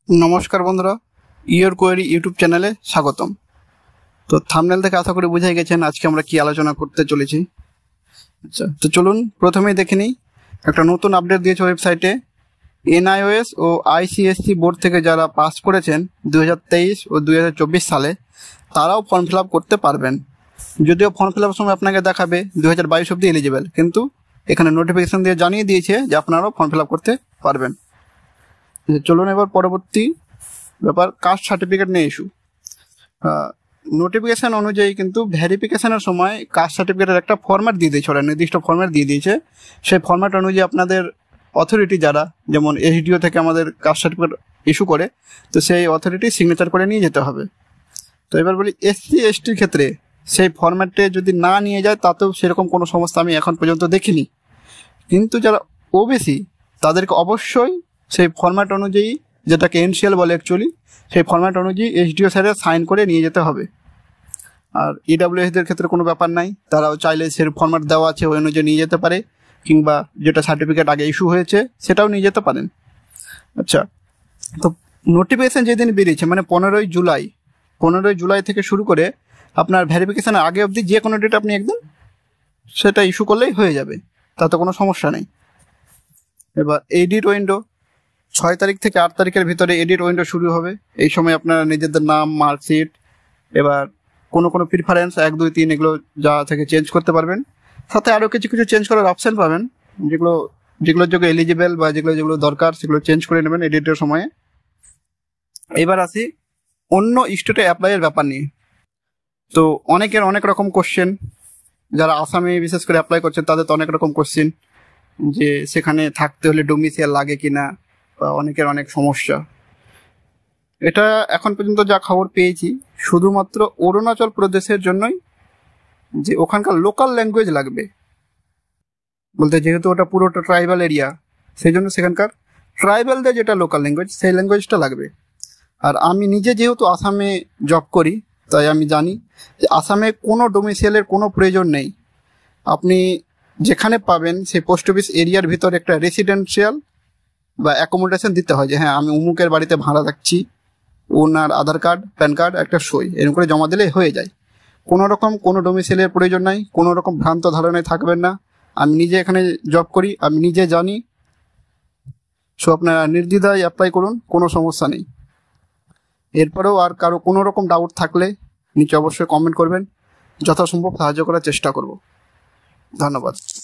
নমস্কার বন্ধুরা, your query YouTube চ্যানেলে স্বাগতম। তো থাম্বনেল থেকে আশা করি বুঝে গেছেন আজকে আমরা কি আলোচনা করতে চলেছি। আচ্ছা, তো চলুন প্রথমেই দেখে নিই। একটা নতুন আপডেট দিয়েছে ওয়েবসাইটে। এনআইওএস ও আইসিএসসি বোর্ড থেকে যারা পাস করেছেন 2023 ও 2024 সালে তারাও ফর্ম ফিল আপ করতে পারবেন। যদিও ফর্ম ফিল আপের সময় আপনাকে দেখাবে 2022 অব্দি এলিজিবল, কিন্তু এখানে নোটিফিকেশন দিয়ে জানিয়ে দিয়েছে যে আপনারাও ফর্ম ফিল আপ করতে পারবেন। চলুন এবার পরবর্তী ব্যাপার, কাস্ট সার্টিফিকেট নিয়ে ইস্যু। নোটিফিকেশন অনুযায়ী কিন্তু ভেরিফিকেশনের সময় কাস্ট সার্টিফিকেটের একটা ফরম্যাট দিয়ে দিয়েছে, ওরা নির্দিষ্ট ফরম্যাট দিয়ে দিয়েছে। সেই ফরম্যাট অনুযায়ী আপনাদের অথরিটি যারা, যেমন এসডিও থেকে আমাদের কাস্ট সার্টিফিকেট ইস্যু করে, তো সেই অথরিটি সিগনেচার করে নিয়ে যেতে হবে। তো এবার বলি এসসি এসটির ক্ষেত্রে সেই ফরম্যাটে যদি না নিয়ে যায় তাতেও সেরকম কোনো সমস্যা আমি এখন পর্যন্ত দেখিনি। কিন্তু যারা ওবিসি তাদেরকে অবশ্যই সেই ফরম্যাট অনুযায়ী, যেটাকে এনসিএল বলে অ্যাকচুয়ালি, সেই ফরম্যাট অনুযায়ী এসডিও স্যারের সাইন করে নিয়ে যেতে হবে। আর ইডাব্লিউএসদের ক্ষেত্রে কোনো ব্যাপার নাই, তারাও চাইলে সে ফরম্যাট দেওয়া আছে ওই অনুযায়ী নিয়ে যেতে পারে, কিংবা যেটা সার্টিফিকেট আগে ইস্যু হয়েছে সেটাও নিয়ে যেতে পারেন। আচ্ছা, তো নোটিফিকেশান যেদিন বেরিয়েছে মানে 15ই জুলাই থেকে শুরু করে আপনার ভেরিফিকেশানের আগে অবধি যে কোনো ডেট আপনি একদিন সেটা ইস্যু করলেই হয়ে যাবে, তাতে কোনো সমস্যা নেই। এবার এডিট উইন্ডো 6 তারিখ থেকে 8 তারিখের ভিতরে এডিট উইন্ডো শুরু হবে। এই সময় আপনারা নিজেদের নাম, মার্কশিট, এবার কোনো প্রিফারেন্স 1, 2, 3 এগুলো যা থেকে চেঞ্জ করতে পারবেন। সাথে আরও কিছু চেঞ্জ করার অপশান পাবেন, যেগুলোর যোগ্য এলিজিবল বা যেগুলো দরকার সেগুলো চেঞ্জ করে নেবেন এডিটের সময়ে। এবার আসি অন্য স্টেটে অ্যাপ্লাইয়ের ব্যাপার নিয়ে। তো অনেকের অনেক রকম কোশ্চেন, যারা আসামে বিশেষ করে অ্যাপ্লাই করছেন তাদের তো অনেক রকম কোশ্চেন, যে সেখানে থাকতে হলে ডোমিসাইল লাগে কিনা, বা অনেকের অনেক সমস্যা। এটা এখন পর্যন্ত যা খবর পেয়েছি শুধুমাত্র অরুণাচল প্রদেশের জন্যই, যে ওখানকার লোকাল ল্যাঙ্গুয়েজ লাগবে বলতে, যেহেতু ওটা পুরোটা ট্রাইবাল এরিয়া, সেই জন্য সেখানকার ট্রাইবালদের যেটা লোকাল ল্যাঙ্গুয়েজ সেই ল্যাঙ্গুয়েজটা লাগবে। আর আমি নিজে যেহেতু আসামে জব করি, তাই আমি জানি যে আসামে কোনো ডোমিসাইলের কোনো প্রয়োজন নেই। আপনি যেখানে পাবেন সেই পোস্ট অফিস এরিয়ার ভিতরে একটা রেসিডেন্সিয়াল বা অ্যাকোমোডেশন দিতে হয়, যে হ্যাঁ আমি অমুকের বাড়িতে ভাড়া থাকছি, ওনার আধার কার্ড, প্যান কার্ড, একটা সই, এরকম করে জমা দিলে হয়ে যায়। কোনো ডোমিসাইলের প্রয়োজন নাই, কোনো রকম ভ্রান্ত ধারণায় থাকবেন না। আমি নিজে এখানে জব করি, আমি নিজে জানি। সো আপনারা নির্দ্বিধায় অ্যাপ্লাই করুন, কোনো সমস্যা নেই। এরপরেও আর কারো কোনো রকম ডাউট থাকলে নিচে অবশ্যই কমেন্ট করবেন, যথাসম্ভব সাহায্য করার চেষ্টা করব। ধন্যবাদ।